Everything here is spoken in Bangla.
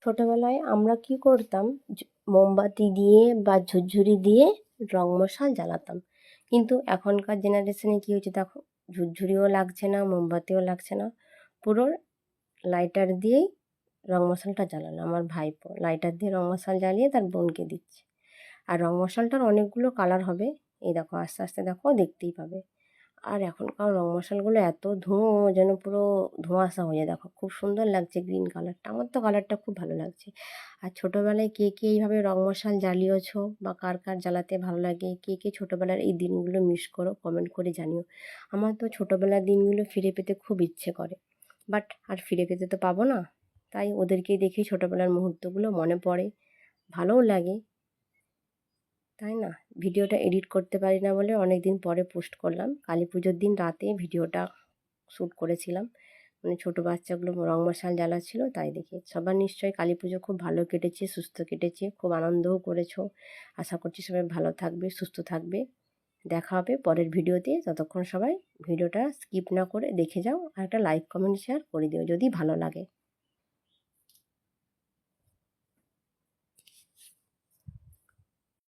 ছোটোবেলায় আমরা কি করতাম, মোমবাতি দিয়ে বা ঝুরঝুরি দিয়ে রং মশাল জ্বালাতাম। কিন্তু এখনকার জেনারেশনে কী হয়েছে দেখো, ঝুরঝুরিও লাগছে না, মোমবাতিও লাগছে না, পুরো লাইটার দিয়েই রং মশালটা জ্বালানো। আমার ভাইপো লাইটার দিয়ে রং মশাল জ্বালিয়ে তার বোনকে দিচ্ছে। আর রং মশালটার অনেকগুলো কালার হবে, এই দেখো আস্তে আস্তে দেখো দেখতেই পাবে। আর এখনকার রং মশালগুলো এত ধুঁয়ো, যেন পুরো ধোঁয়াশা হয়ে যায়। দেখো খুব সুন্দর লাগছে গ্রিন কালারটা, আমার তো কালারটা খুব ভালো লাগছে। আর ছোটোবেলায় কে কে এইভাবে রং মশাল জ্বালিয়েছো বা কার কার জ্বালাতে ভালো লাগে, কে কে ছোটোবেলার এই দিনগুলো মিস করো, কমেন্ট করে জানিও। আমার তো ছোটোবেলার দিনগুলো ফিরে পেতে খুব ইচ্ছে করে, বাট আর ফিরে পেতে তো পাবো না। তাই ওদেরকে দেখে ছোটোবেলার মুহূর্তগুলো মনে পড়ে, ভালোও লাগে, তাই না? ভিডিওটা এডিট করতে পারি না বলে অনেক দিন পরে পোস্ট করলাম। কালী পুজোর দিন রাতে ভিডিওটা শ্যুট করেছিলাম, মানে ছোটো বাচ্চাগুলো রং মশাল জ্বালাচ্ছিল তাই দেখে। সবার নিশ্চয়ই কালী পুজো খুব ভালো কেটেছে, সুস্থ কেটেছে, খুব আনন্দও করেছো। আশা করছি সবাই ভালো থাকবে, সুস্থ থাকবে। দেখা হবে পরের ভিডিওতে। ততক্ষণ সবাই ভিডিওটা স্কিপ না করে দেখে যাও, আর একটা লাইক কমেন্ট শেয়ার করে দিও যদি ভালো লাগে।